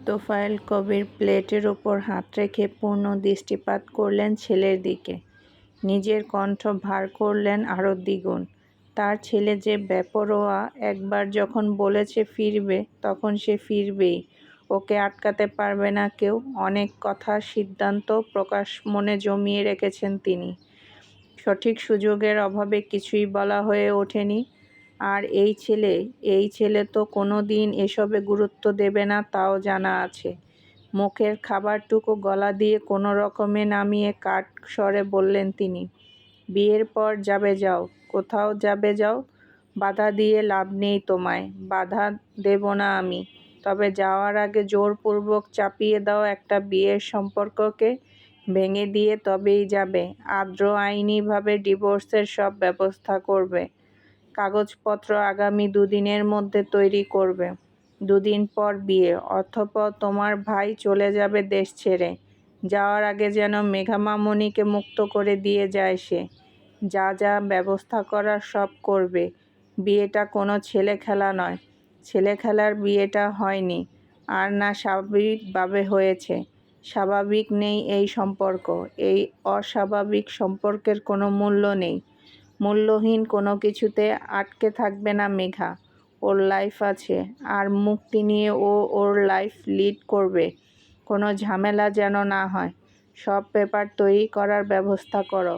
তোফায়েল কবির প্লেটের ওপর হাত রেখে পূর্ণ দৃষ্টিপাত করলেন ছেলের দিকে। নিজের কণ্ঠ ভার করলেন আরও দ্বিগুণ। তার ছেলে যে বেপরোয়া, একবার যখন বলেছে ফিরবে তখন সে ফিরবেই, ওকে আটকাতে পারবে না কেউ। অনেক কথা, সিদ্ধান্ত, প্রকাশ মনে জমিয়ে রেখেছেন তিনি। সঠিক সুযোগের অভাবে কিছুই বলা হয়ে ওঠেনি। আর এই ছেলে তো কোনো দিন এসবে গুরুত্ব দেবে না, তাও জানা আছে। মুখের খাবারটুকু গলা দিয়ে কোনো রকমে নামিয়ে কাঠ স্বরে বললেন তিনি, বিয়ের পর যাবে যাও, কোথাও যাবে যাও, বাধা দিয়ে লাভ নেই তোমায়, বাধা দেব না আমি। তবে যাওয়ার আগে জোরপূর্বক চাপিয়ে দাও একটা বিয়ের সম্পর্ককে, ভেঙে দিয়ে তবেই যাবে। আদ্র আইনিভাবে ডিভোর্সের সব ব্যবস্থা করবে। কাগজপত্র আগামী 2 দিনের মধ্যে তৈরি করবে। 2 দিন পর বিয়ে, অতঃপর তোমার ভাই চলে যাবে দেশ ছেড়ে। যাওয়ার আগে যেন মেঘা মামুনিকে মুক্ত করে দিয়ে যায় সে। যা যা ব্যবস্থা করার সব করবে। বিয়েটা কোনো ছেলে খেলা নয়। ছেলে খেলার বিয়েটা হয়নি, আর না স্বাভাবিকভাবে হয়েছে। স্বাভাবিক নেই এই সম্পর্ক। এই অস্বাভাবিক সম্পর্কের কোনো মূল্য নেই। মূল্যহীন কোনো কিছুতে আটকে থাকবে না মেঘা। ওর লাইফ আছে, আর মুক্তি নিয়ে ও ওর লাইফ লিড করবে। কোনো ঝামেলা যেন না হয়। সব পেপার তৈরি করার ব্যবস্থা করো।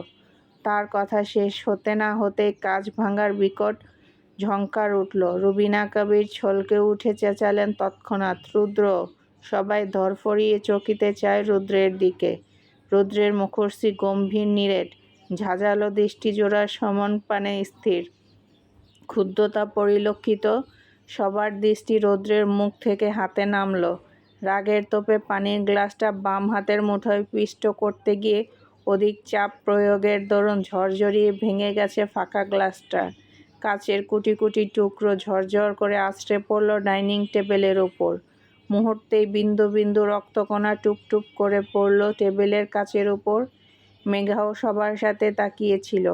তার কথা শেষ হতে না হতেই কাঁচ ভাঙার বিকট ঝঙ্কার উঠল। রুবিনা কবির ছলকে উঠে চেঁচালেন তৎক্ষণাৎ, রুদ্র! সবাই ধরফড়িয়ে চকিতে চায় রুদ্রের দিকে। রুদ্রের মুখশ্রী গম্ভীর নিরেট, ঝাঁঝালো দৃষ্টিজোড়া সমনপানে স্থির। ক্ষুব্ধতা পরিলক্ষিত। সবার দৃষ্টি রৌদ্রের মুখ থেকে হাতে নামল। রাগের তোপে পানির গ্লাসটা বাম হাতের মুঠোয় পিষ্ট করতে গিয়ে অধিক চাপ প্রয়োগের দরুন ঝরঝরিয়ে ভেঙে গেছে ফাঁকা গ্লাসটা। কাচের কুটি কুটি টুকরো ঝরঝর করে আছড়ে পড়ল ডাইনিং টেবিলের ওপর। মুহূর্তেই বিন্দু বিন্দু রক্তকণা টুপটুপ করে পড়ল টেবিলের কাচের ওপর। মেঘাও সবার সাথে তাকিয়েছিল।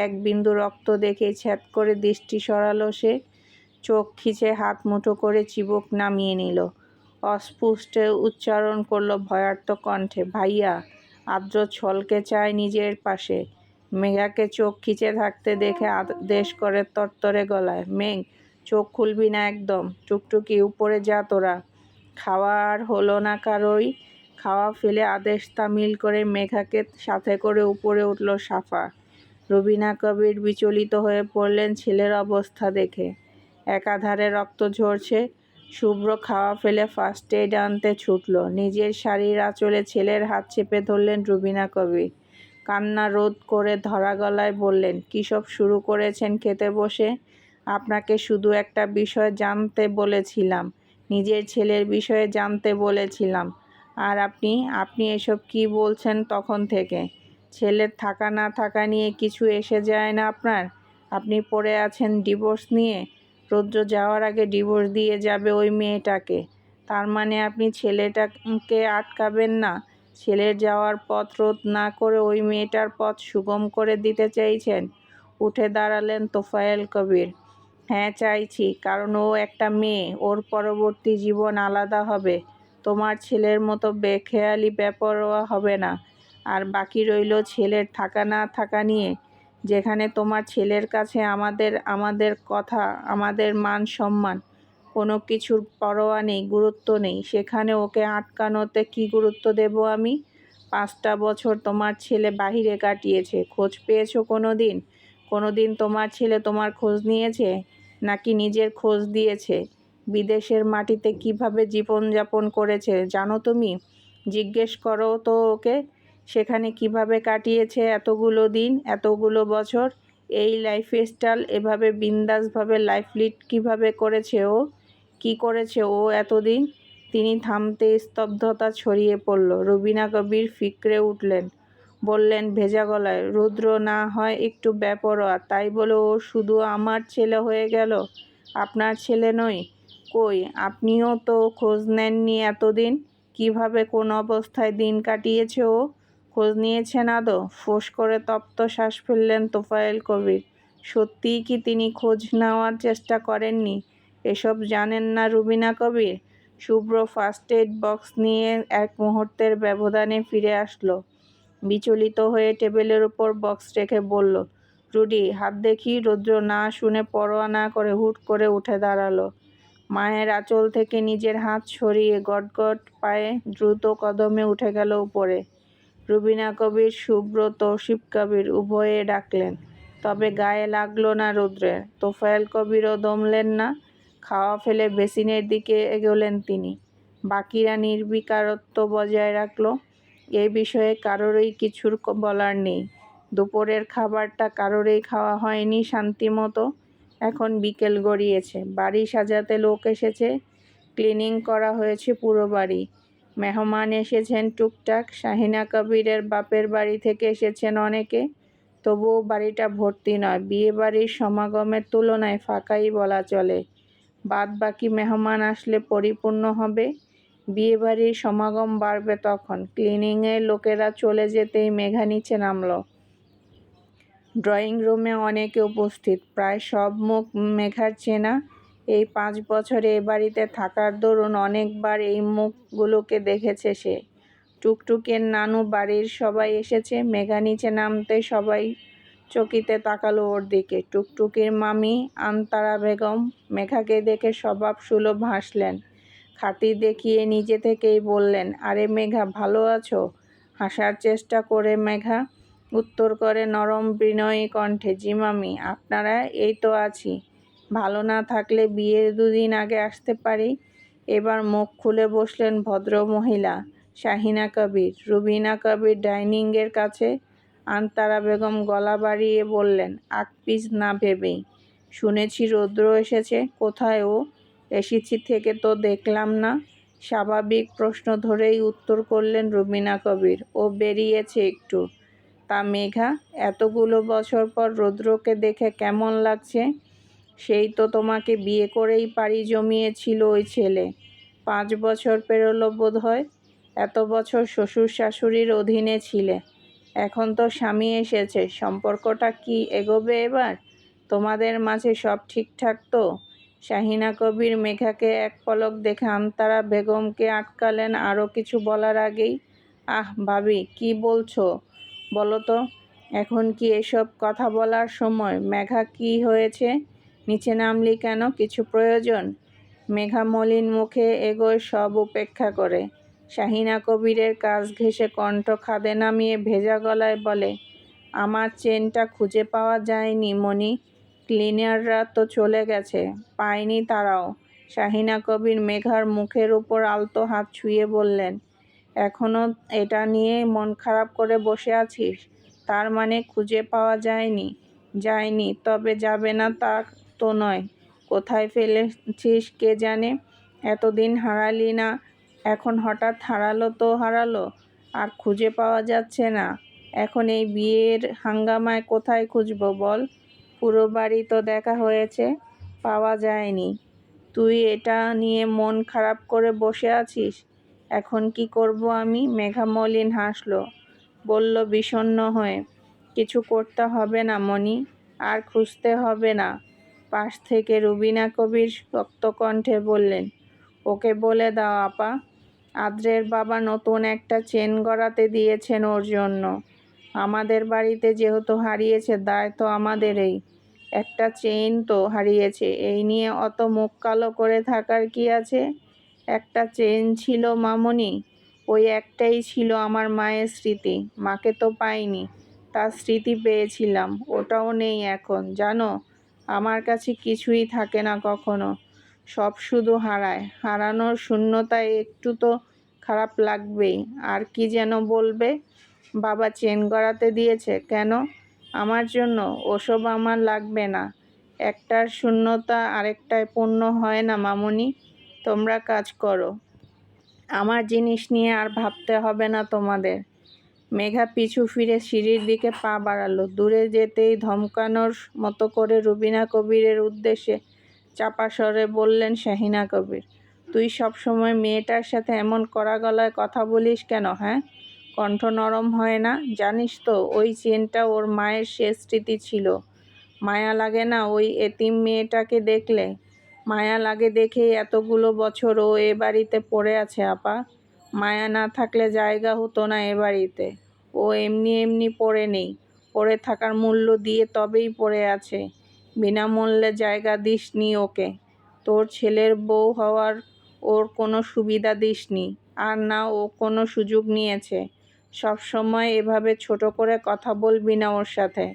এক বিন্দু রক্ত দেখে ছ্যাঁত করে দৃষ্টি সরালো সে। চোখ খিচে হাত মুঠো করে চিবুক নামিয়ে নিল। অস্ফুটে উচ্চারণ করল ভয়ার্ত কণ্ঠে, ভাইয়া! আদ্র ছলকে চায় নিজের পাশে। মেঘাকে চোখ খিচে থাকতে দেখে আদেশ করে তরতরে গলায়, মেঘ, চোখ খুলবি না একদম। টুকটুকি, উপরে যা তোরা। খাওয়া আর হলো না কারোই। খাওয়া ফেলে আদেশ তামিল করে মেঘাকে সাথে করে উপরে উঠল সাফা। রুবিনা কবির বিচলিত হয়ে পড়লেন ছেলের অবস্থা দেখে। একাধারে রক্ত ঝরছে। শুভ্র খাওয়া ফেলে ফার্স্ট এইড আনতে ছুটল। নিজের শাড়ির আঁচলে ছেলের হাত চেপে ধরলেন রুবিনা কবির। কান্না রোধ করে ধরা গলায় বললেন, কী সব শুরু করেছেন খেতে বসে? আপনাকে শুধু একটা বিষয় জানতে বলেছিলাম, নিজের ছেলের বিষয়ে জানতে বলেছিলাম। আর আপনি এসব কী বলছেন তখন থেকে? ছেলের থাকা না থাকা নিয়ে কিছু এসে যায় না আপনার? আপনি পড়ে আছেন ডিভোর্স নিয়ে। রৌদ্র যাওয়ার আগে ডিভোর্স দিয়ে যাবে ওই মেয়েটাকে। তার মানে আপনি ছেলেটাকে আটকাবেন না? ছেলের যাওয়ার পথ রোধ না করে ওই মেয়েটার পথ সুগম করে দিতে চাইছেন? উঠে দাঁড়ালেন তোফায়েল কবির। হ্যাঁ, চাইছি, কারণ ও একটা মেয়ে, ওর পরবর্তী জীবন আলাদা হবে। তোমার ছেলের মতো বেখেয়ালি বেপরোয়া হবে না। আর বাকি রইল ছেলের থাকা না থাকা নিয়ে। যেখানে তোমার ছেলের কাছে আমাদের কথা, আমাদের মান সম্মান, কোনো কিছুর পরোয়া নেই, গুরুত্ব নেই, সেখানে ওকে আটকানোতে কী গুরুত্ব দেব আমি? 5টা বছর তোমার ছেলে বাহিরে কাটিয়েছে, খোঁজ পেয়েছো কোনো দিন? কোনো দিন তোমার ছেলে তোমার খোঁজ নিয়েছে? নাকি নিজের খোঁজ দিয়েছে? বিদেশের মাটিতে কিভাবে জীবনযাপন করেছে জানো তুমি? জিজ্ঞেস করো তো ওকে, সেখানে কিভাবে কাটিয়েছে এতগুলো দিন, এতগুলো বছর। এই লাইফস্টাইল, এভাবে বিন্দাসভাবে লাইফ লিড কীভাবে করেছে ও? কী করেছে ও এতদিন? তিনি থামতে স্তব্ধতা ছড়িয়ে পড়ল। রুবিনা কবির ফিকরে উঠলেন। বললেন ভেজা গলায়, রুদ্র না হয় একটু বেপরোয়া, তাই বলে ও শুধু আমার ছেলে হয়ে গেল? আপনার ছেলে নই? কই, আপনিও তো খোঁজ নেননি এতদিন। কিভাবে, কোন অবস্থায় দিন কাটিয়েছে ও? খোঁজ নিয়েছেন আদৌ? ফোঁস করে তপ্ত শ্বাস ফেললেন তোফায়েল কবির। সত্যিই কি তিনি খোঁজ নেওয়ার চেষ্টা করেননি? এসব জানেন না রুবিনা কবির? শুভ্র ফার্স্ট এইড বক্স নিয়ে এক মুহূর্তের ব্যবধানে ফিরে আসলো। বিচলিত হয়ে টেবিলের উপর বক্স রেখে বলল, রুডি, হাত দেখি। রুদ্র না শুনে পরোয়া না করে হুট করে উঠে দাঁড়ালো। মায়ের আঁচল থেকে নিজের হাত সরিয়ে গটগট পায়ে দ্রুত কদমে উঠে গেল উপরে। রুবিনা কবির, শুভ্র, তৌসিফ কবির উভয়ে ডাকলেন, তবে গায়ে লাগলো না রুদ্রের। তোফায়েল কবিরও দমলেন না। খাওয়া ফেলে বেসিনের দিকে এগোলেন তিনি। বাকিরা নির্বিকারত্ব বজায় রাখল। এ বিষয়ে কারোরই কিছুর বলার নেই। দুপুরের খাবারটা কারোরই খাওয়া হয়নি শান্তিমতো। এখন বিকেল গড়িয়েছে, বাড়ি সাজাতে লোক এসেছে, ক্লিনিং করা হয়েছে পুরো বাড়ি। মেহমান এসেছেন টুকটাক, শাহিনা কবিরের বাপের বাড়ি থেকে এসেছেন অনেকে। তবুও বাড়িটা ভর্তি নয়, বিয়ে বাড়ির সমাগমের তুলনায় ফাঁকাই বলা চলে। বাদ বাকি মেহমান আসলে পরিপূর্ণ হবে। বিয়েবাড়ির সমাগম বাড়বে তখন। ক্লিনিংয়ের লোকেরা চলে যেতেই মেঘা নিচে নামল। ড্রয়িং রুমে অনেকে উপস্থিত, প্রায় সব মুখ মেঘার চেনা। এই 5 বছরে এ বাড়িতে থাকার দরুন অনেকবার এই মুখগুলোকে দেখেছে সে। টুকটুকের নানু, বাড়ির সবাই এসেছে। মেঘা নিচে নামতে সবাই চকিতে তাকালো ওর দিকে। টুকটুকির মামি আনতারা বেগম মেঘাকে দেখে স্বভাব সুলভ হাসলেন। খাতির দেখিয়ে নিজে থেকেই বললেন, আরে মেঘা, ভালো আছো? হাসার চেষ্টা করে মেঘা উত্তর করে নরম বিনয়ী কণ্ঠে, জি মামি, আপনারা? এই তো আছি। ভালো না থাকলে বিয়ের 2 দিন আগে আসতে পারি। এবার মুখ খুলে বসলেন ভদ্রমহিলা শাহিনা কবির। রুবিনা কবির ডাইনিংয়ের কাছে। আনতারা বেগম গলা বাড়িয়ে বললেন, আকপিস না ভেবেই। শুনেছি রৌদ্র এসেছে। কোথায় ও? এসেছি থেকে তো দেখলাম না। স্বাভাবিক প্রশ্ন ধরেই উত্তর করলেন রুবিনা কবির, ও বেরিয়েছে একটু। তা মেঘা, এতগুলো বছর পর রৌদ্রকে দেখে কেমন লাগছে? সেই তো তোমাকে বিয়ে করেই পাড়ি জমিয়েছিল ওই ছেলে। 5 বছর পেরোলো বোধ হয়। এত বছর শ্বশুর শাশুড়ির অধীনে ছিলে, এখন তো স্বামী এসেছে। সম্পর্কটা কি এগোবে এবার? তোমাদের মাঝে সব ঠিকঠাক তো? শাহিনা কবির মেঘাকে এক পলক দেখে আনতারা বেগমকে আটকালেন আরও কিছু বলার আগেই। আহ ভাবি, কি বলছো বলো তো? এখন কি এসব কথা বলার সময়? মেঘা, কি হয়েছে? নিচে নামলি কেন? কিছু প্রয়োজন? মেঘা মলিন মুখে এগোয় সব উপেক্ষা করে। শাহিনা কবিরের কাছ ঘেঁষে কণ্ঠ খাদে নামিয়ে ভেজা গলায় বলে, আমার চেনটা খুঁজে পাওয়া যায়নি মণি। ক্লিনাররা তো চলে গেছে, পায়নি তারাও। শাহিনা কবির মেঘার মুখের উপর আলতো হাত ছুঁয়ে বললেন, এখনো এটা নিয়ে মন খারাপ করে বসে আছিস? তার মানে খুঁজে পাওয়া যায়নি? যায়নি, তবে যাবে না তা তো নয়। কোথায় ফেলেছিস কে জানে। এতদিন হারালি না, এখন হঠাৎ হারালো তো হারালো, আর খুঁজে পাওয়া যাচ্ছে না। এখন এই বিয়ের হাঙ্গামায় কোথায় খুঁজব বল? পুরো বাড়ি তো দেখা হয়েছে, পাওয়া যায়নি। তুই এটা নিয়ে মন খারাপ করে বসে আছিস। এখন কি করব আমি? মেঘা মলিন হাসল, বলল বিষণ্ণ হয়ে, কিছু করতে হবে না মণি, আর খুঁজতে হবে না। পাশ থেকে রুবিনা কবির শক্ত কণ্ঠে বললেন, ওকে বলে দাও আপা, আদ্রের বাবা নতুন একটা চেন গড়াতে দিয়েছেন ওর জন্য। আমাদের বাড়িতে যেহেতু হারিয়েছে, দায় তো আমাদেরই। একটা চেইন তো হারিয়েছে, এই নিয়ে অত মুখ কালো করে থাকার কি আছে? একটা চেইন ছিল মামনি, ওই একটাই ছিল আমার মায়ের স্মৃতি। মাকে তো পাইনি, তার স্মৃতি পেয়েছিলাম, ওটাও নেই এখন। জানো, আমার কাছে কিছুই থাকে না কখনো, সব শুধু হারায়। হারানোর শূন্যতায় একটু তো খারাপ লাগবেই। আর কি যেন বলবে? বাবা চেন গড়াতে দিয়েছে কেন? আমার জন্য? ওসব আমার লাগবে না। একটার শূন্যতা আরেকটায় পূর্ণ হয় না মামুনি। তোমরা কাজ করো, আমার জিনিস নিয়ে আর ভাবতে হবে না তোমাদের। মেঘা পিছু ফিরে সিঁড়ির দিকে পা বাড়ালো। দূরে যেতেই ধমকানোর মতো করে রুবিনা কবিরের উদ্দেশ্যে চাপা স্বরে বললেন শাহিনা কবির, তুই সবসময় মেয়েটার সাথে এমন কড়া গলায় কথা বলিস কেন? হ্যাঁ, কণ্ঠ নরম হয় না? জানিস তো ওই চেনটা ওর মায়ের শেষ স্মৃতি ছিল। মায়া লাগে না ওই এতিম মেয়েটাকে দেখলে? মায়া লাগে দেখেই এতগুলো বছর ও এ বাড়িতে পড়ে আছে আপা। মায়া না থাকলে জায়গা হতো না এ বাড়িতে। ও এমনি এমনি পড়ে নেই, পড়ে থাকার মূল্য দিয়ে তবেই পড়ে আছে। বিনামূল্যে জায়গা দিসনি ওকে। তোর ছেলের বউ হওয়ার ওর কোনো সুবিধা দিসনি, আর না ও কোনো সুযোগ নিয়েছে। সবসময় এভাবে ছোট করে কথা বলবি না ওর সাথে।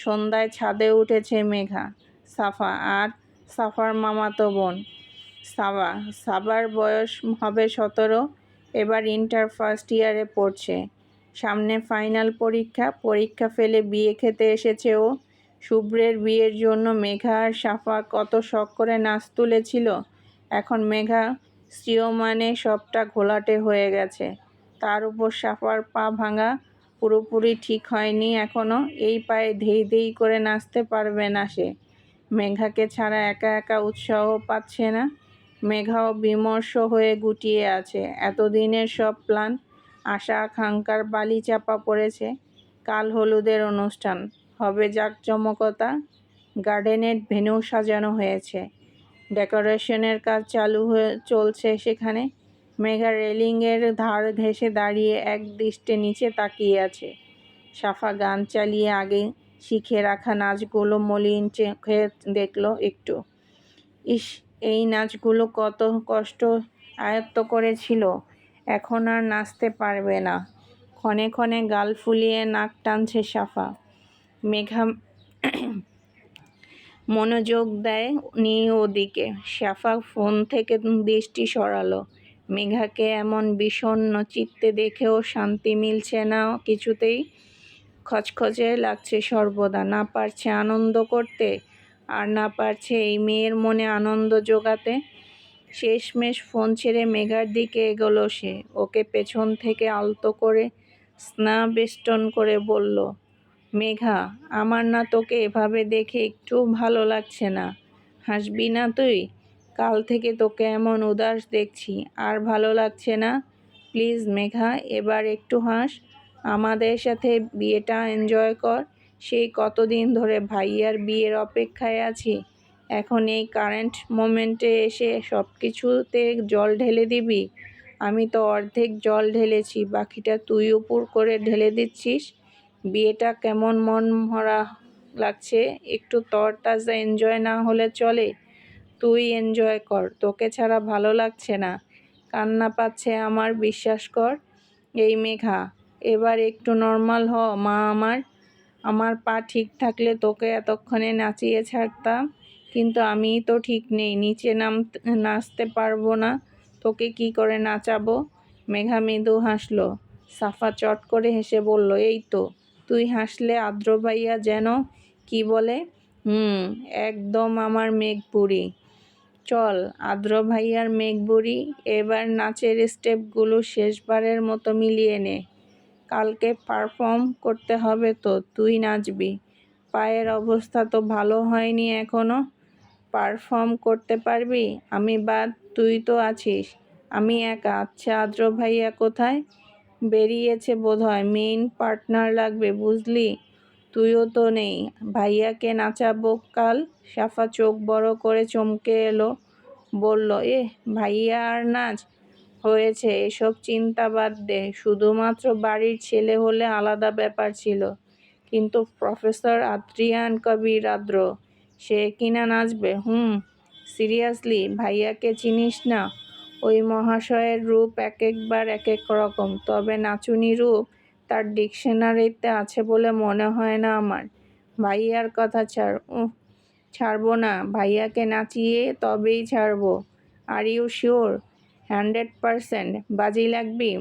সন্ধ্যায় ছাদে উঠেছে মেঘা, সাফা আর সাফার মামাতো বোন সাবা। সাবার বয়স হবে 17, এবার ইন্টার ফার্স্ট ইয়ারে পড়ছে। সামনে ফাইনাল পরীক্ষা ফেলে বিয়ে খেতে এসেছে ও। শুভ্রের বিয়ের জন্য মেঘা আর সাফা কত শখ করে নাচ তুলেছিল। এখন মেঘা স্ত্রীয়মানে সবটা ঘোলাটে হয়ে গেছে। তার উপর সাফার পা ভাঙা, পুরোপুরি ঠিক হয়নি এখনো। এই পায়ে ধেই ধেই করে নাচতে পারবে না সে। মেঘাকে ছাড়া একা একা উৎসাহ পাচ্ছে না। মেঘাও বিমর্ষ হয়ে গুটিয়ে আছে। এতদিনের সব প্ল্যান, আশা আকাঙ্ক্ষার বালি চাপা পড়েছে। কাল হলুদের অনুষ্ঠান হবে জাঁকজমকতা। গার্ডেনের ভেন্যু সাজানো হয়েছে, ডেকোরেশনের কাজ চলছে সেখানে। মেঘা রেলিংয়ের ধার ঘেঁষে দাঁড়িয়ে এক দৃষ্টে নিচে তাকিয়ে আছে। সাফা গান চালিয়ে আগে শিখে রাখা নাচগুলো মলিন চোখে দেখল একটু। ইস, এই নাচগুলো কত কষ্ট আয়ত্ত করেছিল, এখন আর নাচতে পারবে না। ক্ষণে ক্ষণে গাল ফুলিয়ে নাক টানছে সাফা। মেঘা মনোযোগ দেয় নি ওদিকে। সাফা ফোন থেকে দৃষ্টি সরালো। মেঘাকে এমন বিষণ্ণ চিত্তে দেখেও শান্তি মিলছে না কিছুতেই। খচখচে লাগছে সর্বদা। না পারছে আনন্দ করতে, আর না পারছে এই মেয়ের মনে আনন্দ জোগাতে। শেষমেশ ফোন ছেড়ে মেঘার দিকে এগোলো সে। ওকে পেছন থেকে আলতো করে স্নেহবেষ্টন করে বলল, মেঘা, আমার না তোকে এভাবে দেখে একটু ভালো লাগছে না। হাসবি না তুই? কাল থেকে তোকে এমন উদাস দেখছি, আর ভালো লাগছে না। প্লিজ মেঘা, এবার একটু হাস। আমাদের সাথে বিয়েটা এনজয় কর। সেই কতদিন ধরে ভাইয়ার বিয়ের অপেক্ষায় আছি। এখন এই কারেন্ট মোমেন্টে এসে সব কিছুতে জল ঢেলে দিবি? আমি তো অর্ধেক জল ঢেলেছি, বাকিটা তুই উপর করে ঢেলে দিচ্ছিস। বিয়েটা কেমন মনমরা লাগছে, একটু তরতাজা এনজয় না হলে চলে? তুই এনজয় কর, তোকে ছাড়া ভালো লাগছে না, কান্না পাচ্ছে আমার, বিশ্বাস কর। এই মেঘা, এবার একটু নর্মাল হ মা আমার। আমার পা ঠিক থাকলে তোকে এতক্ষণে নাচিয়ে ছাড়তাম, কিন্তু আমিই তো ঠিক নেই, নিচে নাচতে পারবো না, তোকে কি করে নাচাবো? মেঘা মৃদু হাসলো। সাফা চট করে হেসে বলল, এই তো, তুই হাসলে আদ্র ভাইয়া যেন কি বলে, একদম আমার মেঘপুরি। চল আদ্র ভাইয়ার মেঘবুড়ি, এবার নাচের স্টেপগুলো শেষবারের মতো মিলিয়ে নে। কালকে পারফর্ম করতে হবে তো, তুই নাচবি। পায়ের অবস্থা তো ভালো হয়নি এখনো। পারফর্ম করতে পারবি? আমি বাদ, তুই তো আছিস। আমি একা। আচ্ছা, আদ্র ভাইয়া কোথায়? বেরিয়েছে বোধহয়। মেইন পার্টনার লাগবে বুঝলি, তুইও তো নেই। ভাইয়াকে নাচাবো কাল। সাফা চোখ বড় করে চমকে এলো, বলল, ভাইয়া আর নাচ? হয়েছে, এসব চিন্তা বাদ দে। শুধুমাত্র বাড়ির ছেলে হলে আলাদা ব্যাপার ছিল, কিন্তু প্রফেসর আদ্রিয়ান কবির আদ্র, সে কিনা নাচবে? সিরিয়াসলি, ভাইয়াকে চিনিস না? ওই মহাশয়ের রূপ এক একবার এক এক রকম, তবে নাচুনি রূপ তার ডিকশনারিতে আছে বলে মনে হয় না আমার। ভাইয়ার কথা ছাড়। ছাড়বো না, ভাইয়াকে নাচিয়ে তবেই ছাড়বো। Are you sure? 100%। বাজি লাগবি?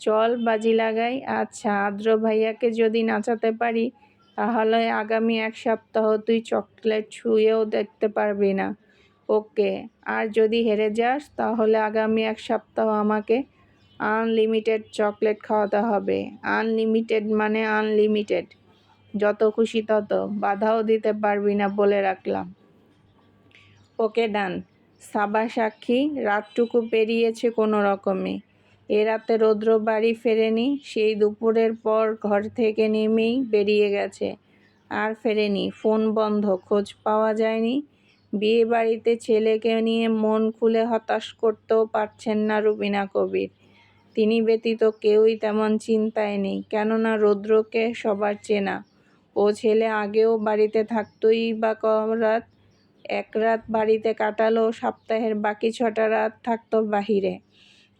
চল বাজি লাগাই। আচ্ছা, আদ্র ভাইয়াকে যদি নাচাতে পারি, তাহলে আগামী 1 সপ্তাহ তুই চকলেট ছুঁয়েও দেখতে পারবি না। ওকে। আর যদি হেরে যাস, তাহলে আগামী 1 সপ্তাহ আমাকে আনলিমিটেড চকলেট খাওয়াতে হবে। আনলিমিটেড মানে আনলিমিটেড, যত খুশি তত, বাধাও দিতে পারবি না বলে রাখলাম। ওকে ডান। সাবা সাক্ষী, রাতটুকু পেরিয়েছে কোনো রকমে। এ রাতে রৌদ্র বাড়ি ফেরেনি। সেই দুপুরের পর ঘর থেকে নেমেই বেরিয়ে গেছে, আর ফেরেনি। ফোন বন্ধ, খোঁজ পাওয়া যায়নি। বিয়ে বাড়িতে ছেলেকে নিয়ে মন খুলে হতাশ করতেও পারছেন না রুবিনা কবির। তিনি ব্যতীত কেউই তেমন চিন্তায় নেই, কেননা রৌদ্রকে সবার চেনা। ও ছেলে আগেও বাড়িতে থাকতই বা রাত, এক রাত বাড়িতে কাটালো, সপ্তাহের বাকি 6টা রাত থাকতো বাহিরে।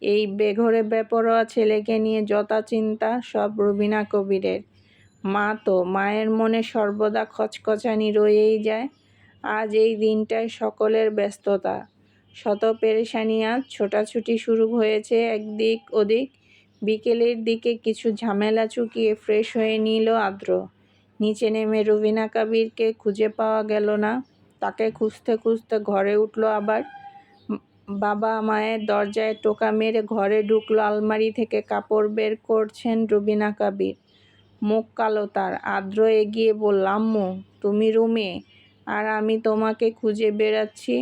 এই বেঘরে বেপরোয়া ছেলেকে নিয়ে যত চিন্তা সব রুবিনা কবিরের। মা তো, মায়ের মনে সর্বদা খচখচানি রয়েই যায়। আজ এই দিনটায় সকলের ব্যস্ততা, শত পেরেশানি। আজ ছোটাছুটি শুরু হয়েছে একদিক ওদিক। বিকেলের দিকে কিছু ঝামেলা চুকিয়ে ফ্রেশ হয়ে নিল আদ্র। নিচে নেমে রুবিনা কবিরকে খুঁজে পাওয়া গেল না। তাকে খুঁজতে খুঁজতে ঘরে উঠল আবার। বাবা মায়ের দরজায় টোকা মেরে ঘরে ঢুকলো। আলমারি থেকে কাপড় বের করছেন রুবিনা কবির। মুখ কালো তার। আদ্র এগিয়ে বলল, আম্মু তুমি রুমে? আর আমি তোমাকে খুঁজে বেড়াচ্ছি।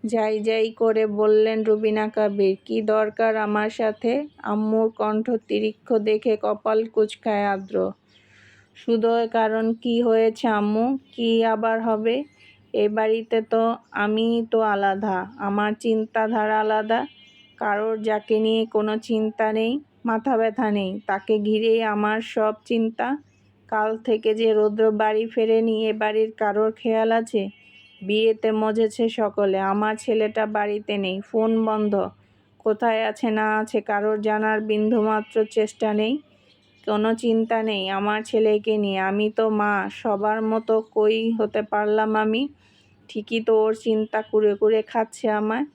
যাই যাই করে বললেন রুবিনা কবির। কি দরকার আমার সাথে? আম্মুর কণ্ঠ তীক্ষ্ণ দেখে কপাল কুঁচকায় আদ্র। শুধু কারণ কি হয়েছে আম্মু? কি আবার হবে? এ বাড়িতে তো আমি তো আলাদা, আমার চিন্তাধারা আলাদা। কারোর যাকে নিয়ে কোনো চিন্তা নেই, মাথা ব্যথা নেই, তাকে ঘিরেই আমার সব চিন্তা। কাল থেকে যে রৌদ্র বাড়ি ফেরেনি, এ বাড়ির কারোর খেয়াল আছে? বিয়েতে মজেছে সকলে, আমার ছেলেটা বাড়িতে নেই, ফোন বন্ধ। কোথায় আছে না আছে কারোর জানার বিন্দুমাত্র চেষ্টা নেই, কোনো চিন্তা নেই আমার ছেলেকে নিয়ে। আমি তো মা, সবার মতো কই হতে পারলাম আমি? ঠিকই তো ওর চিন্তা কুরে কুরে খাচ্ছে আমায়।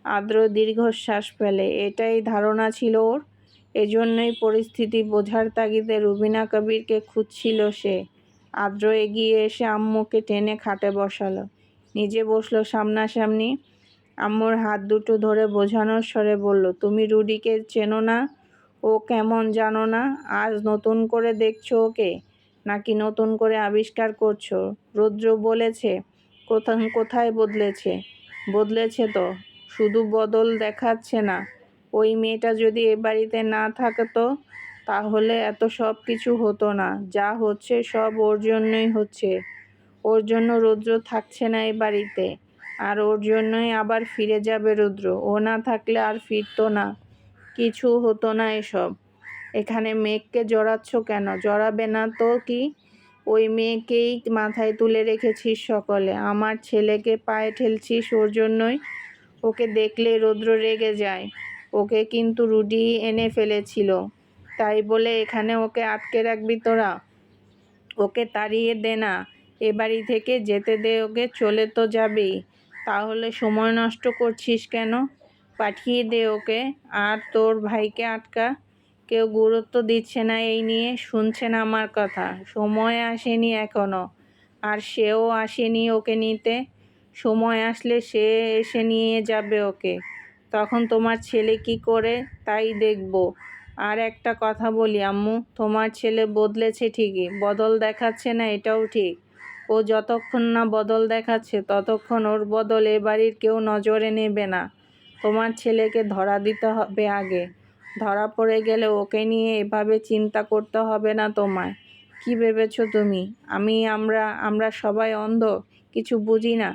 আদ্র দীর্ঘশ্বাস ফেলে। এটাই ধারণা ছিল ওর। এজন্যই পরিস্থিতি বোঝার তাগিদে রুবিনা কবিরকে খুঁজছিল সে। আদ্র এগিয়ে এসে আম্মুকে টেনে খাটে বসালো, নিজে বসলো সামনাসামনি। আম্মুর হাত দুটো ধরে বোঝানোর স্বরে বলল, তুমি রুডিকে চেনো না? ও কেমন জানো না? আজ নতুন করে দেখছো ওকে, নাকি নতুন করে আবিষ্কার করছো? রৌদ্র বলেছে কোথায় বদলেছে? বদলেছে তো, শুধু বদল দেখাচ্ছে না। ওই মেয়েটা যদি এ বাড়িতে না থাকতো তাহলে এত সব কিছু হতো না। যা হচ্ছে সব ওর জন্যই হচ্ছে। ওর জন্য রৌদ্র থাকছে না এ বাড়িতে, আর ওর জন্যই আবার ফিরে যাবে রৌদ্র। ও না থাকলে আর ফিরতো না, কিছু হতো না এসব। এখানে মেঘকে জড়াচ্ছ কেন? জড়াবে না তো কি? ওই মেয়েকেই মাথায় তুলে রেখেছিস সকলে। আমার ছেলেকে পায়ে ঠেলছিস ওর জন্যই। ওকে দেখলে রৌদ্র রেগে যায়। ওকে কিন্তু রুডি এনে ফেলেছিল, তাই বলে এখানে ওকে আটকে রাখবি তোরা? ওকে তাড়িয়ে দে না, এ বাড়ি থেকে যেতে দে ওকে, চলে তো যাবেই। তাহলে সময় নষ্ট করছিস কেন? পাঠিয়ে দে ওকে, আর তোর ভাইকে আটকা। কেউ গুরুত্ব দিচ্ছে না এই নিয়ে, শুনছে না আমার কথা। সময় আসেনি এখনো, আর সেও আসেনি ওকে নিতে। সময় আসলে সে এসে নিয়ে যাবে ওকে, তখন তোমার ছেলে কি করে তাই দেখব। আর একটা কথা বলি আম্মু, তোমার ছেলে বদলেছে ঠিকই, বদল দেখাচ্ছে না এটাও ঠিক। ও যতক্ষণ না বদল দেখাচ্ছে ততক্ষণ ওর বদল এ বাড়ির কেউ নজরে নেবে না। তোমার ছেলেকে ধরা দিতে হবে আগে। ধরা পড়ে গেলে ওকে নিয়ে এভাবে চিন্তা করতে হবে না তোমায়। কি ভেবেছো তুমি আমরা সবাই অন্ধ, কিছু বুঝি না?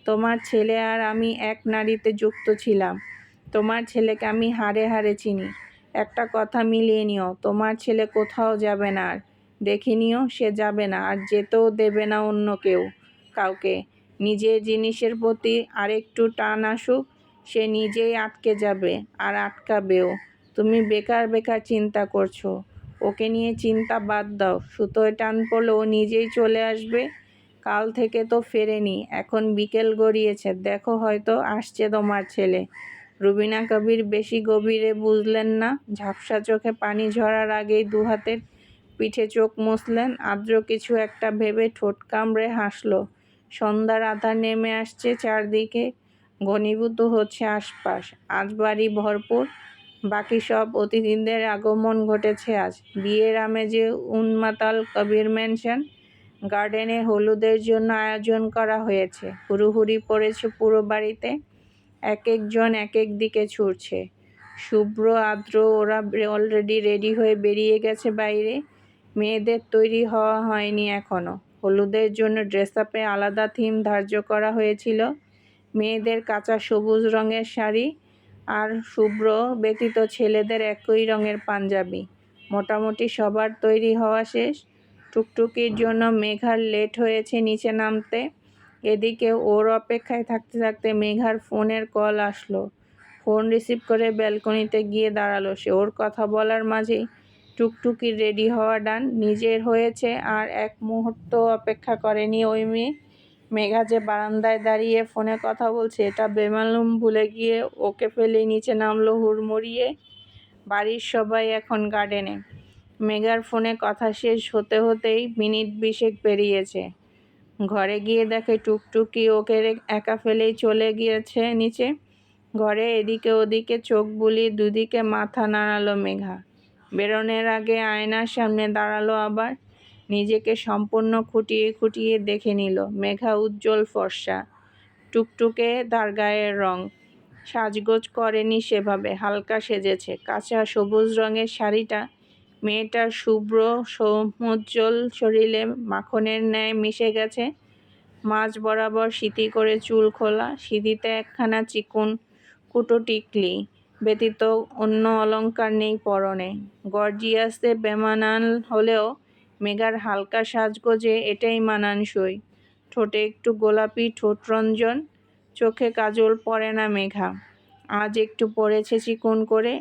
তোমার ছেলে আর আমি এক নাড়িতে যুক্ত ছিলাম। তোমার ছেলেকে আমি হাড়ে হাড়ে চিনি। একটা কথা মিলিয়ে নিও, তোমার ছেলে কোথাও যাবে না। আর দেখে নিও, সে যাবে না, আর যেতেও দেবে না অন্য কাউকে। নিজের জিনিসের প্রতি আরেকটু টান আসুক, সে নিজেই আটকে যাবে, আর আটকাবেও। তুমি বেকার বেকার চিন্তা করছো। ওকে নিয়ে চিন্তা বাদ দাও। সুতোয় টান পড়লে ও নিজেই চলে আসবে। কাল থেকে তো ফেরেনি, এখন বিকেল গড়িয়েছে, দেখো হয়তো আসছে তোমার ছেলে। রুবিনা কবির বেশি গভীরে বুঝলেন না। ঝাপসা চোখে পানি ঝরার আগেই দুহাতের পিঠে চোখ মুছলেন। আদ্র কিছু একটা ভেবে ঠোঁট কামড়ে হাসল। সন্ধ্যার আঁধার নেমে আসছে চারদিকে, ঘনীভূত হচ্ছে আশপাশ। আজ বাড়ি ভরপুর, বাকি সব অতিথিদের আগমন ঘটেছে আজ। বিয়ের আমেজে উন্মাতাল কবির ম্যানশন গার্ডেনে হলুদের জন্য আয়োজন করা হয়েছে। হুড়োহুড়ি পড়েছে পুরো বাড়িতে, এক একজন এক এক দিকে ছুটছে। শুভ্র, আদ্র ওরা অলরেডি রেডি হয়ে বেরিয়ে গেছে বাইরে। মেয়েদের তৈরি হওয়া হয়নি এখনো। হলুদের জন্য ড্রেস আপে আলাদা থিম ধার্য করা হয়েছিল। মেয়েদের কাঁচা সবুজ রঙের শাড়ি আর শুভ্র ব্যতীত ছেলেদের একই রঙের পাঞ্জাবি। মোটামুটি সবার তৈরি হওয়া শেষ। টুকটুকির জন্য মেঘার লেট হয়েছে নিচে নামতে। এদিকে ওর অপেক্ষায় থাকতে থাকতে মেঘার ফোনের কল আসলো। ফোন রিসিভ করে ব্যালকনিতে গিয়ে দাঁড়ালো সে। ওর কথা বলার মাঝেই টুকটুকির রেডি হওয়া ডান। নিজের হয়েছে, আর এক মুহূর্ত অপেক্ষা করেনি ওই মেয়ে। মেঘা যে বারান্দায় দাঁড়িয়ে ফোনে কথা বলছে এটা বেমালুম ভুলে গিয়ে ওকে ফেলেই নিচে নামলো হুড়মুড়িয়ে। বাড়ির সবাই এখন গার্ডেনে। মেঘার ফোনে কথা শেষ হতে হতেই মিনিট 20 পেরিয়েছে। ঘরে গিয়ে দেখে টুকটুকি ওকে একা ফেলেই চলে গিয়েছে নিচে। ঘরে এদিকে ওদিকে চোখ বুলিয়ে দুদিকে মাথা নাড়ালো মেঘা। বেরোনোর আগে আয়নার সামনে দাঁড়ালো আবার। নিজেকে সম্পূর্ণ খুঁটিয়ে খুঁটিয়ে দেখে নিল। মেঘা উজ্জ্বল ফর্সা, টুকটুকে তার গায়ের রং। সাজগোজ করেনি সেভাবে, হালকা সেজেছে। কাঁচা সবুজ রঙের শাড়িটা মেয়েটার শুভ্র সমুজ্জ্বল শরীরে মাখনের ন্যায় মিশে গেছে। মাঝ বরাবর সিঁথি করে চুল খোলা, সিঁথিতে একখানা চিকন কুটো টিকলি ব্যতীত অন্য অলংকার নেই পরনে। গর্জিয়াসে বেমানান হলেও মেঘার হালকা সাজগোজে এটাই মানানসই। ঠোঁটে একটু গোলাপি ঠোঁটরঞ্জন, চোখে কাজল পরে না মেঘা, আজ একটু পরেছে চিকন করে,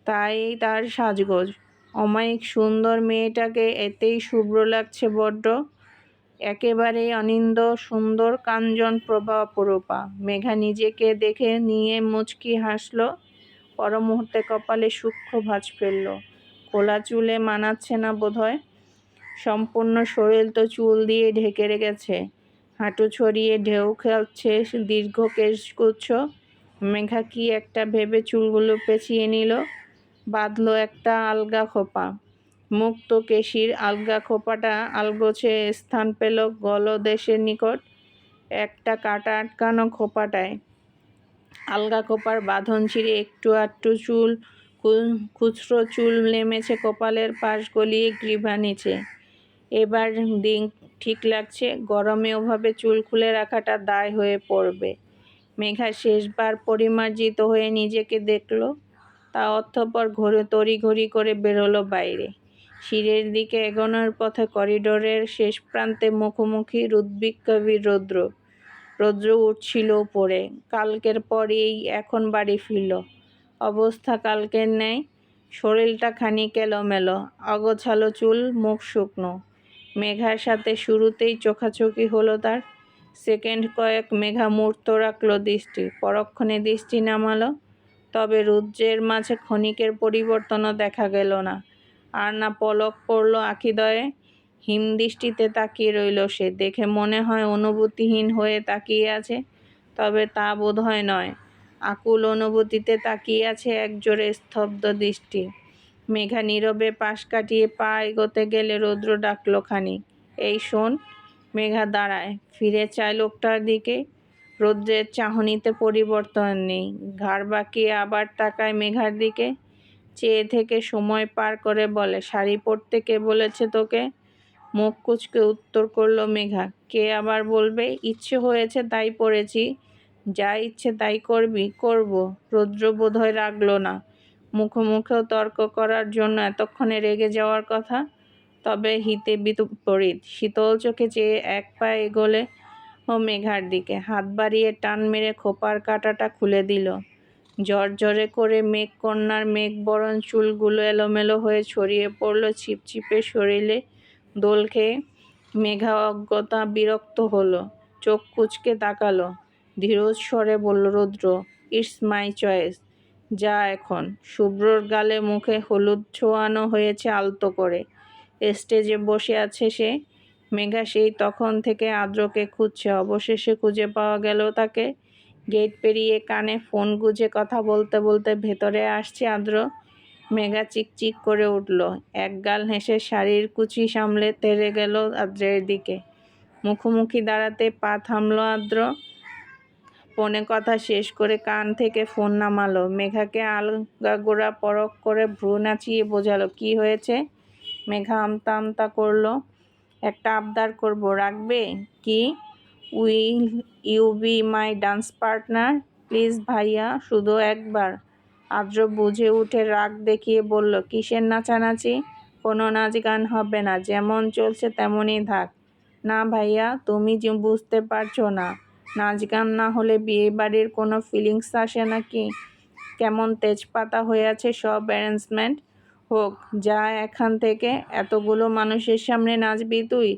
তাই তার সাজগোজ। অমায়িক সুন্দর মেয়েটাকে এতেই শুভ্র লাগছে বড্ড। একেবারেই অনিন্দ সুন্দর, কাঞ্চন প্রভা অপরূপা। মেঘা নিজেকে দেখে নিয়ে মুচকি হাসল। পর মুহূর্তে কপালে সূক্ষ্ম ভাঁজ ফেলল। খোলা চুলে মানাচ্ছে না বোধহয়। সম্পূর্ণ শরীর তো চুল দিয়ে ঢেকে গেছে। হাঁটু ছড়িয়ে ঢেউ খেলছে দীর্ঘ কেশগুচ্ছ। মেঘা কি একটা ভেবে চুলগুলো পেঁচিয়ে নিল, বাঁধল একটা আলগা খোপা। মুক্ত কেশির আলগা খোপাটা আলগোছে স্থান পেল গলদেশের নিকট। একটা কাটা আটকানো খোপাটায়। আলগা খোপার বাঁধন ছিঁড়ে একটু আধটু চুল, খুচরো চুল নেমেছে কপালের পাশ গলিয়ে গ্রীবা নিচে। এবার দিন ঠিক লাগছে। গরমে ওভাবে চুল খুলে রাখাটা দায় হয়ে পড়বে। মেঘা শেষবার পরিমার্জিত হয়ে নিজেকে দেখল। তা অতঃপর তড়িঘড়ি করে বেরোলো বাইরে। সিঁড়ির দিকে এগোনোর পথে করিডোরের শেষ প্রান্তে মুখোমুখি উদ্ভিদ রৌদ্র। রৌদ্র উঠছিল উপরে। কালকের পরেই এখন বাড়ি ফিরল। অবস্থা কালকের ন্যায়। শরীরটা খানিক এলোমেলো, অগোছালো চুল, মুখ শুকনো। মেঘার সাথে শুরুতেই চোখাচোখি হলো তার। সেকেন্ড কয়েক মেঘা মূর্ত রাখল দৃষ্টি, পরক্ষণে দৃষ্টি নামালো। তবে রৌদ্রের মাঝে ক্ষণিকের পরিবর্তনও দেখা গেল না। আর না পলক পড়ল আখিদয়ে। হিমদৃষ্টিতে তাকিয়ে রইল সে। দেখে মনে হয় অনুভূতিহীন হয়ে তাকিয়ে আছে, তবে তা বোধ হয় নয়। আকুল অনুভূতিতে তাকিয়ে আছে একজোড়ে স্তব্ধ দৃষ্টি। মেঘা নীরবে পাশ কাটিয়ে পা এগোতে গেলে রৌদ্র ডাকল খানিক, এই শোন। মেঘা দাঁড়ায়, ফিরে চায় লোকটার দিকে। রৌদ্রের চাহনিতে পরিবর্তন নেই। ঘাড় বাঁকিয়ে আবার তাকায় মেঘার দিকে। চেয়ে থেকে সময় পার করে বলে, শাড়ি পরতে কে বলেছে তোকে? মুখ কুঁচকে উত্তর করল মেঘা, কে আবার বলবে? ইচ্ছে হয়েছে তাই পড়েছি। যা ইচ্ছে তাই করবি? করব। রৌদ্র বোধহয় রাগল না। মুখোমুখিও তর্ক করার জন্য এতক্ষণে রেগে যাওয়ার কথা। তবে হিতে বিপরীত। শীতল চোখে চেয়ে এক পা এগোলে ও মেঘার দিকে। হাত বাড়িয়ে টান মেরে খোপার কাঁটাটা খুলে দিল। ঝরঝরে করে মেঘকন্যার মেঘবরণ চুলগুলো এলোমেলো হয়ে ছড়িয়ে পড়ল ছিপছিপে শরীরে দোল খেয়ে। মেঘা অজ্ঞতা বিরক্ত হলো, চোখ কুঁচকে তাকালো। ধীরজ স্বরে বলল, রৌদ্র, ইটস মাই চয়েস। যা এখন। শুভ্রর গালে মুখে হলুদ ছোঁয়ানো হয়েছে আলতো করে। স্টেজে বসে আছে সে। মেঘা সেই তখন থেকে আদ্রকে খুঁজছে। অবশেষে খুঁজে পাওয়া গেল তাকে। গেট পেরিয়ে কানে ফোন গুঁজে কথা বলতে বলতে ভেতরে আসছে আদ্র। মেঘা চিকচিক করে উঠল। একগাল হেসে শাড়ির কুচি সামলে তেড়ে গেল আদ্রের দিকে। মুখোমুখি দাঁড়াতে পা থামল আদ্র। ফোনে কথা শেষ করে কান থেকে ফোন নামালো। মেঘাকে আলগাগোড়া পরখ করে ভ্রু নাচিয়ে বোঝালো, কি হয়েছে? মেঘা আমতা আমতা করল। একটা আবদার করব, রাখবে কি? Will you be my dance partner? Please ভাইয়া, শুধু একবার। আদ্র বুঝে উঠে রাগ দেখিয়ে বলল, কিসের নাচানাচি? কোনো নাচ গান হবে না, যেমন চলছে তেমনই থাক। না ভাইয়া, তুমি যে বুঝতে পারছো না, নাচ গান না হলে বিয়ে বাড়ির কোনো ফিলিংস আসে নাকি? কেমন তেজপাতা হয়ে আছে সব অ্যারেঞ্জমেন্ট। হোক যা এখান থেকে, এতগুলো মানুষের সামনে নাচবি তুই?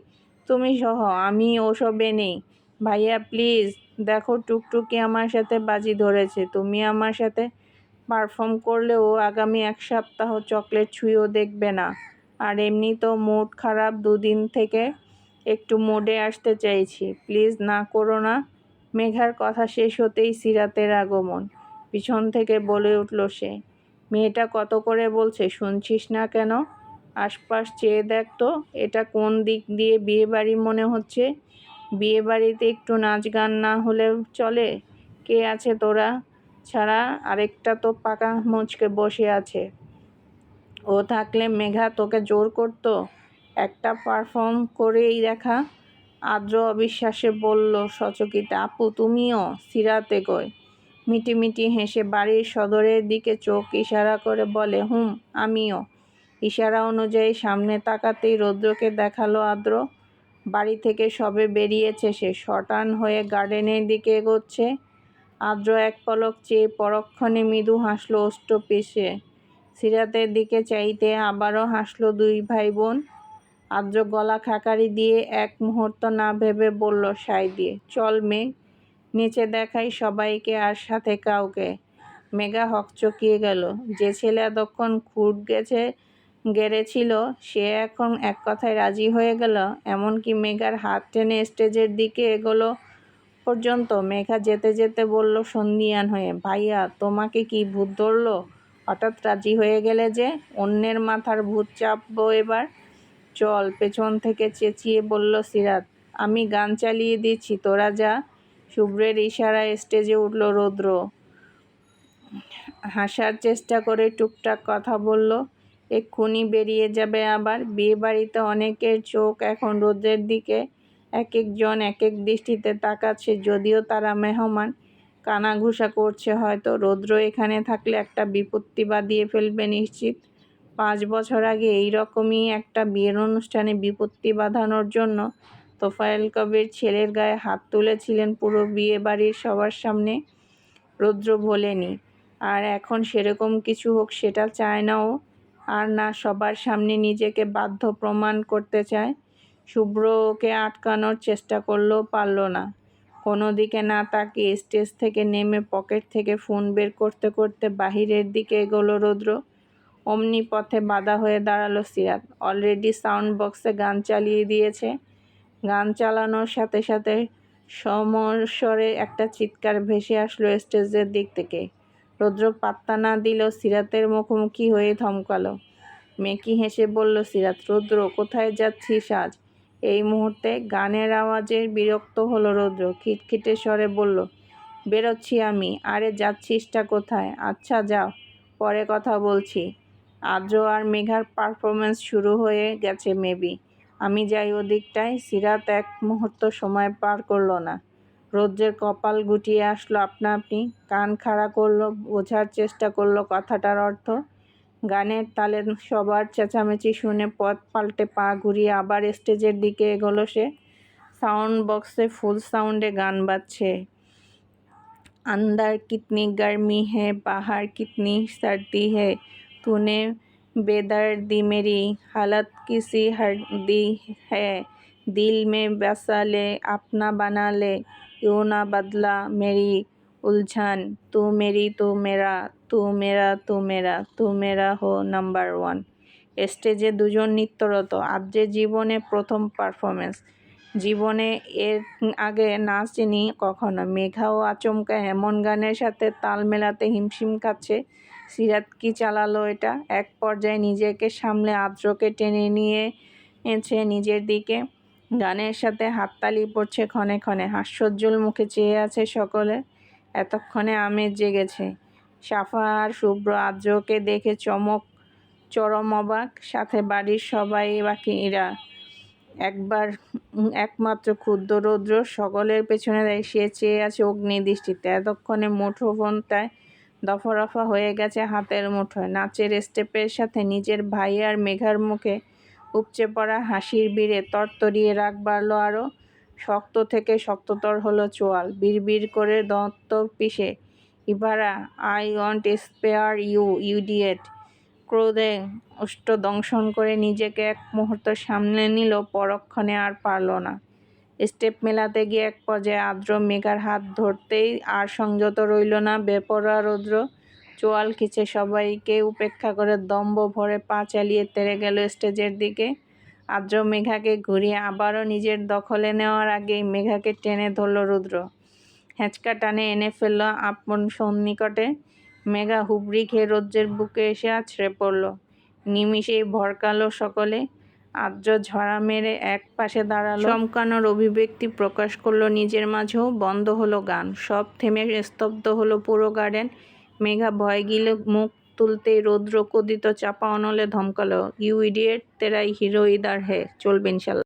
তুমি সহ আমি ওসবে নেই। ভাইয়া প্লিজ, দেখো টুকটুকি আমার সাথে বাজি ধরেছে, তুমি আমার সাথে পারফর্ম করলেও আগামী 1 সপ্তাহ চকলেট ছুঁয়েও দেখবে না। আর এমনি তো মুড খারাপ, দুদিন থেকে একটু মুডে আসতে চাইছি, প্লিজ না করো না। মেঘার কথা শেষ হতেই সিরাতের আগমন। পিছন থেকে বলে উঠল সে, মেয়েটা কত করে বলছে শুনছিস না কেন? আশপাশ চেয়ে দেখ তো, এটা কোন দিক দিয়ে বিয়ে বাড়ি মনে হচ্ছে? বিয়ে বাড়িতে একটু নাচ গান না হলে চলে? কে আছে তোরা ছাড়া? আরেকটা তো পাকা মুচকে বসে আছে। ও থাকলে মেঘা তোকে জোর করতো একটা পারফর্ম করেই দেখা? আদ্র অবিশ্বাসে বলল সচকিত, আপু তুমিও? সিরাত এগোয়, মিটিমিটি হেসে বাড়ির সদরের দিকে চোখ ইশারা করে বলে, আমিও। ইশারা অনুযায়ী সামনে তাকাতেই রৌদ্রকে দেখালো আদ্র। বাড়ি থেকে সবে বেরিয়েছে সে, শটান হয়ে গার্ডেনের দিকে এগোচ্ছে। আদ্র এক পলক চেয়ে পরক্ষণে মৃদু হাসল ওষ্ঠ পিষে। সিরাতের দিকে চাইতে আবারও হাসল দুই ভাই বোন। আদ্র গলা খাকারি দিয়ে এক মুহূর্ত না ভেবে বলল সায় দিয়ে, চল মেঘ, নিচে দেখাই সবাইকে আর সাথে কাউকে। মেঘা হকচকিয়ে গেল। যে ছেলে এতক্ষণ খুঁট গেড়েছিল সে এখন এক কথায় রাজি হয়ে গেল। এমনকি মেঘার হাত টেনে স্টেজের দিকে এগোলো পর্যন্ত। মেঘা যেতে যেতে বলল সন্ধিয়ান হয়ে, ভাইয়া তোমাকে কি ভূত ধরল? হঠাৎ রাজি হয়ে গেলে যে? অন্যের মাথার ভূত চাপবো এবার? চল, পেছন থেকে চেঁচিয়ে বলল সিরাত। আমি গান চালিয়ে দিচ্ছি, তোরা যা। শুভ্রের ইশারায় স্টেজে উঠল রৌদ্র। হাসার চেষ্টা করে টুকটাক কথা বলল, এক্ষুনি বেরিয়ে যাবে আবার। বিয়ে বাড়িতে অনেকের চোখ এখন রৌদ্রের দিকে, এক একজন এক এক দৃষ্টিতে তাকাচ্ছে, যদিও তারা মেহমান। কানাঘুষা করছে হয়তো। রৌদ্র এখানে থাকলে একটা বিপত্তি বাঁধিয়ে ফেলবে নিশ্চিত। 5 বছর আগে এইরকমই একটা বিয়ের অনুষ্ঠানে বিপত্তি বাঁধানোর জন্য তোফায়েল কবির ছেলের গায়ে হাত তুলেছিলেন পুরো বিয়ে বাড়ির সবার সামনে। রৌদ্র ভোলেনি। আর এখন সেরকম কিছু হোক সেটা চায় না ও। আর না সবার সামনে নিজেকে বাধ্য প্রমাণ করতে চায়। শুভ্র ওকে আটকানোর চেষ্টা করলেও পারল না। কোনো দিকে না তাকিয়ে স্টেজ থেকে নেমে পকেট থেকে ফোন বের করতে করতে বাহিরের দিকে এগোলো রৌদ্র। অমনি পথে বাধা হয়ে দাঁড়ালো সিরাত। অলরেডি সাউন্ড বক্সে গান চালিয়ে দিয়েছে। গান চালানোর সাথে সাথে সমস্বরে একটা চিৎকার ভেসে আসলো স্টেজের দিক থেকে। রৌদ্র পাত্তা না দিলেও সিরাতের মুখোমুখি হয়ে থমকালো। মেকি হেসে বলল সিরাত, রৌদ্র কোথায় যাচ্ছিস আজ এই মুহূর্তে? গানের আওয়াজে বিরক্ত হলো রৌদ্র। খিটখিটে স্বরে বলল, বেরোচ্ছি আমি। আরে যাচ্ছিসটা কোথায়? আচ্ছা যাও, পরে কথা বলছি। আদ্র আর মেঘার পারফরমেন্স শুরু হয়ে গেছে মেবি। আমি যাই ওদিকটায়। সিরাত এক মুহূর্ত সময় পার করল না। রৌদ্রের কপাল গুটিয়ে আসলো আপনা আপনি। কান খাড়া করলো, বোঝার চেষ্টা করলো কথাটার অর্থ। গানের তালে সবার চেঁচামেচি শুনে পথ পাল্টে পা ঘুরিয়ে আবার স্টেজের দিকে এগোলো সে। সাউন্ড বক্সে ফুল সাউন্ডে গান বাজছে। अंदर कितनी गर्मी है, बाहर कितनी सर्दी है, तूने बेदर्दी मेरी हालत किसी हर्दी है, दिल में बसा ले अपना बना ले, यूं ना बदला मेरी उलझन, तू मेरी तू मेरा, तू मेरा तू मेरा, तू मेरा हो नंबर 1। স্টেজে দুজন নৃত্যরত। আদ্রের জীবনে প্রথম পারফরমেন্স। জীবনে এর আগে নাচেনি কখনো। মেঘাও আচমকা এমন গানের সাথে তাল মেলাতে হিমশিম খাচ্ছে। সিরাত কি চালালো এটা? এক পর্যায়ে নিজেকে সামলে আদ্রকে টেনে নিয়েছে নিজের দিকে। গানের সাথে হাততালি পড়ছে ক্ষণে ক্ষণে। হাস্যোজ্জ্বল মুখে চেয়ে আছে সকলে। এতক্ষণে আমেজ জেগেছে। সাফা আর শুভ্র আদ্রকে দেখে চরম অবাক, সাথে বাড়ির সবাই বাকিরা। একমাত্র ক্ষুদ্র রৌদ্র সকলের পেছনে সে চেয়ে আছে অগ্নিদৃষ্টিতে। এতক্ষণে মুঠোফোনটায় দফা-রফা হয়ে গেছে হাতের মুঠোয়। নাচের স্টেপের সাথে নিজের ভাই আর মেঘার মুখে উপচে পড়া হাসির ভিড়ে তরতরিয়ে রাগ বাড়ল আরও। শক্ত থেকে শক্ততর হলো চোয়াল। বিড়বিড় করে দন্ত পিষে, ইভারা, I want spare you, idiot. ক্রোধে ওষ্ঠ দংশন করে নিজেকে এক মুহূর্ত সামলে নিল, পরক্ষণে আর পারল না। স্টেপ মেলাতে গিয়ে এক পর্যায়ে আর্দ্র মেঘার হাত ধরতেই আর সংযত রইল না বেপরোয়া রৌদ্র। চোয়াল খিচে সবাইকে উপেক্ষা করে দম্ভ ভরে পা চালিয়ে তেড়ে গেল স্টেজের দিকে। আর্দ্র মেঘাকে ঘুরিয়ে আবারও নিজের দখলে নেওয়ার আগেই মেঘাকে টেনে ধরল রুদ্র। হ্যাঁচকা টানে এনে ফেলল আপন সন্নিকটে। মেঘা হুবড়ি খেয়ে রৌদ্রের বুকে এসে আছড়ে পড়ল। নিমিষেই ভরকালো সকলে। আর্দ্র ঝরা মেরে এক পাশে দাঁড়ালো, চমকানোর অভিব্যক্তি প্রকাশ করল নিজের মাঝেও। বন্ধ হলো গান, সব থেমে স্তব্ধ হলো পুরো গার্ডেন। মেঘা ভয় গিলে মুখ তুলতেই রৌদ্র কদিত চাপা অনলে ধমকালো, ইউ ইডিয়েট, তেরা হিরো ইদার হে। চলবে ইনশাল্লাহ।